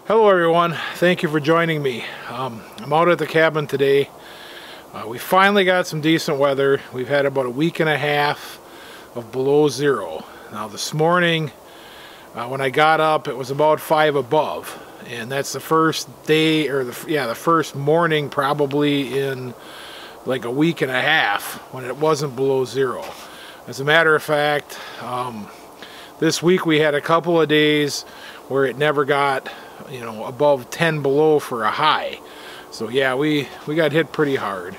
Hello everyone, thank you for joining me. I'm out at the cabin today. We finally got some decent weather. We've had about a week and a half of below zero. Now this morning when I got up it was about 5 above, and that's the first day, or the first morning probably in like a week and a half when it wasn't below zero. As a matter of fact, this week we had a couple of days where it never got, you know, above 10 below for a high. So yeah, we got hit pretty hard.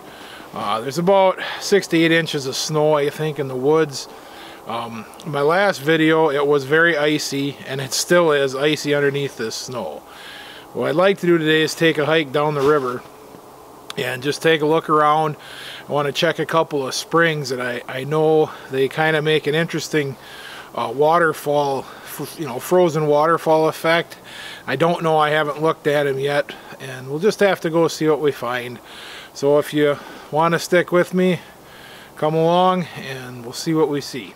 There's about 6 to 8 inches of snow, I think, in the woods. My last video, it was very icy, and it still is icy underneath this snow. What I'd like to do today is take a hike down the river and just take a look around. I want to check a couple of springs that I know they kind of make an interesting waterfall, you know, frozen waterfall effect. I don't know, I haven't looked at them yet, and we'll just have to go see what we find. So if you want to stick with me, come along and we'll see what we see.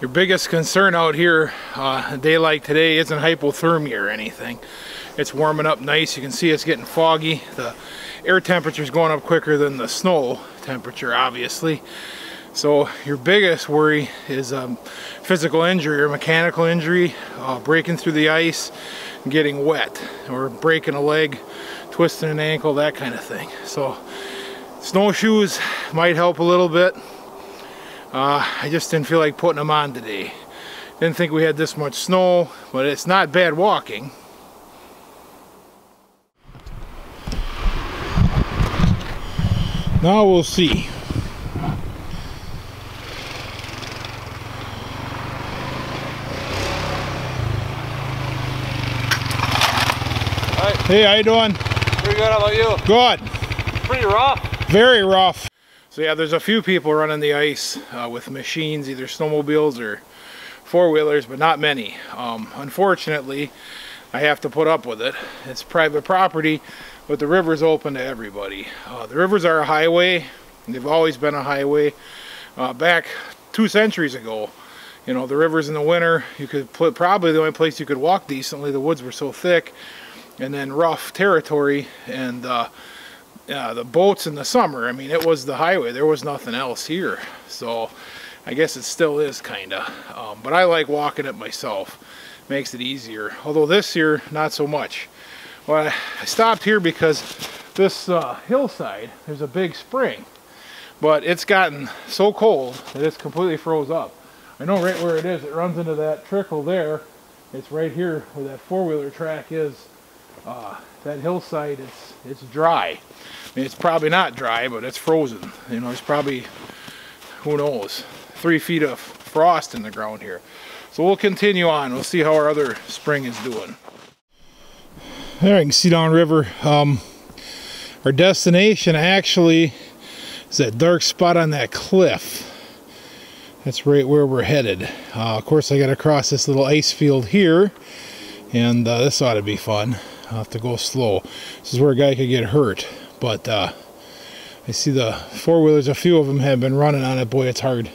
Your biggest concern out here a day like today isn't hypothermia or anything. It's warming up nice. You can see it's getting foggy. The air temperature is going up quicker than the snow temperature, obviously. So your biggest worry is physical injury or mechanical injury, breaking through the ice, getting wet, or breaking a leg, twisting an ankle, that kind of thing. So snowshoes might help a little bit. I just didn't feel like putting them on today. Didn't think we had this much snow, but it's not bad walking. Now we'll see. Hi. Hey, how you doing? Pretty good, how about you? Good. Pretty rough. Very rough. So yeah, there's a few people running the ice with machines, either snowmobiles or four-wheelers, but not many. Unfortunately, I have to put up with it. It's private property, but the river's open to everybody. The rivers are a highway. They've always been a highway. Back 2 centuries ago, you know, the rivers in the winter, you could put, probably the only place you could walk decently. The woods were so thick, and then rough territory, and the boats in the summer. I mean, it was the highway. There was nothing else here. So I guess it still is kinda. But I like walking it myself. Makes it easier. Although this year, not so much. Well, I stopped here because this hillside, there's a big spring. But it's gotten so cold that it's completely froze up. I know right where it is. It runs into that trickle there. It's right here where that four-wheeler track is. That hillside, it's dry. I mean, it's probably not dry, but it's frozen. You know, it's probably, who knows, 3 feet of frost in the ground here. So we'll continue on. We'll see how our other spring is doing. There, you can see downriver. Our destination actually is that dark spot on that cliff. That's right where we're headed. Of course, I got to cross this little ice field here, and this ought to be fun. I'll have to go slow. This is where a guy could get hurt, but I see the four-wheelers, a few of them have been running on it. Boy, it's hard.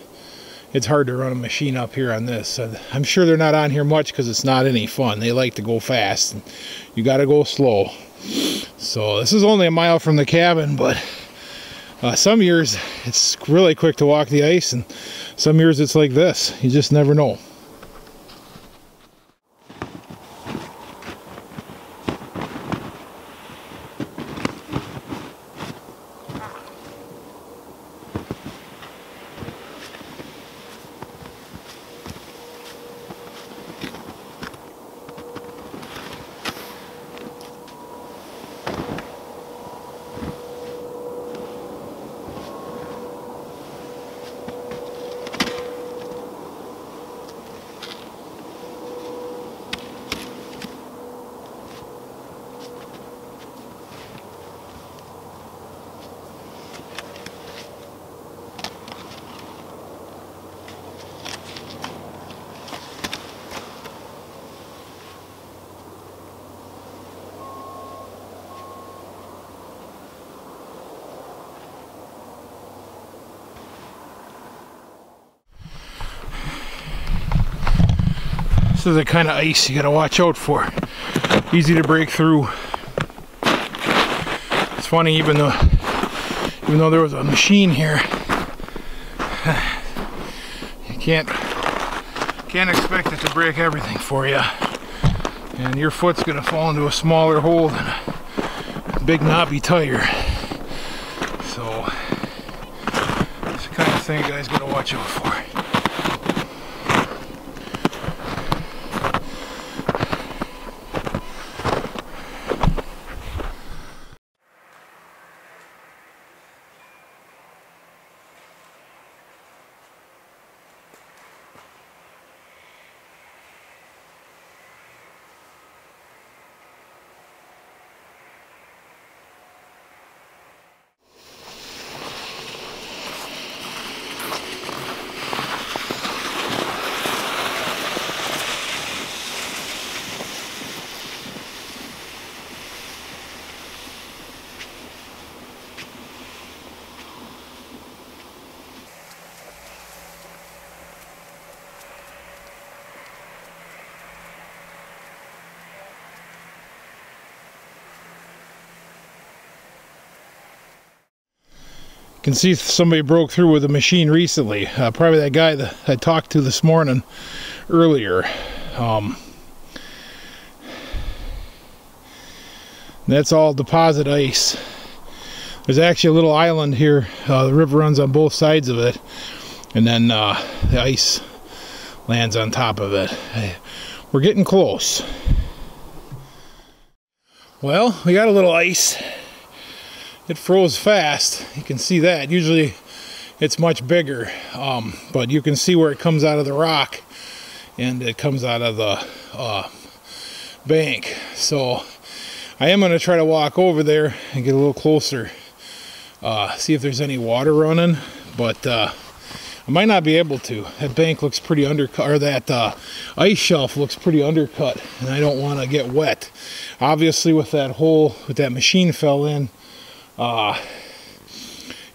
It's hard to run a machine up here on this. I'm sure they're not on here much because it's not any fun. They like to go fast. You got to go slow. So this is only a mile from the cabin, but some years it's really quick to walk the ice, and some years it's like this. You just never know. This is the kind of ice you gotta watch out for. Easy to break through. It's funny, even though there was a machine here, you can't expect it to break everything for you. And your foot's gonna fall into a smaller hole than a big knobby tire. So it's the kind of thing you guys gotta watch out for. can see somebody broke through with a machine recently. Probably that guy that I talked to this morning earlier. That's all deposit ice. There's actually a little island here. The river runs on both sides of it, and then the ice lands on top of it. We're getting close. Well, we got a little ice. It froze fast. You can see that. Usually it's much bigger, but you can see where it comes out of the rock and it comes out of the bank. So I am going to try to walk over there and get a little closer, see if there's any water running, but I might not be able to. That bank looks pretty undercut, or that ice shelf looks pretty undercut, and I don't want to get wet. Obviously, with that hole, with that machine fell in,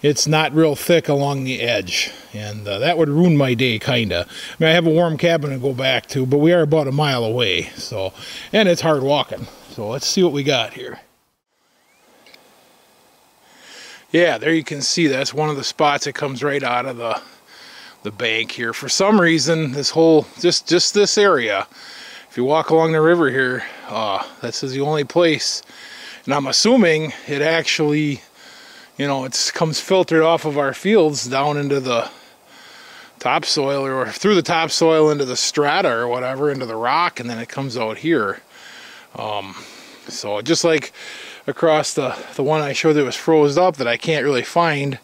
it's not real thick along the edge, and that would ruin my day, kinda. I mean, I have a warm cabin to go back to, but we are about a mile away, so, and it's hard walking. So let's see what we got here. Yeah, there you can see that's one of the spots that comes right out of the bank here. For some reason, this whole, just this area, if you walk along the river here, this is the only place. And I'm assuming it actually, you know, it comes filtered off of our fields down into the topsoil, or through the topsoil into the strata or whatever, into the rock, and then it comes out here. So just like across the one I showed that was froze up that I can't really find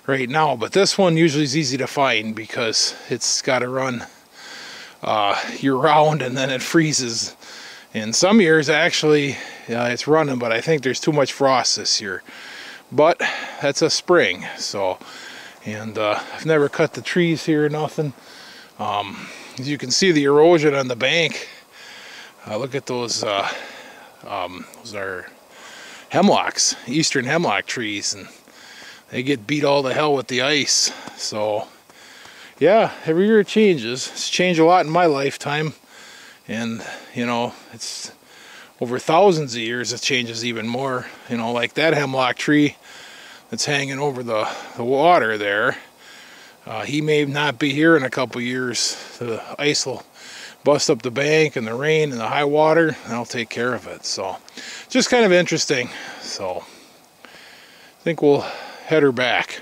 right now, but this one usually is easy to find because it's got to run year round, and then it freezes. In some years actually it's running, but I think there's too much frost this year. But that's a spring, so, and I've never cut the trees here or nothing. As you can see, the erosion on the bank, look at those are hemlocks, eastern hemlock trees, and they get beat all to hell with the ice. So yeah, every year it changes. It's changed a lot in my lifetime, and you know, it's over thousands of years it changes even more. You know, like that hemlock tree that's hanging over the water there, he may not be here in a couple years. The ice will bust up the bank, and the rain and the high water, and I'll take care of it. So just kind of interesting. So I think we'll head her back.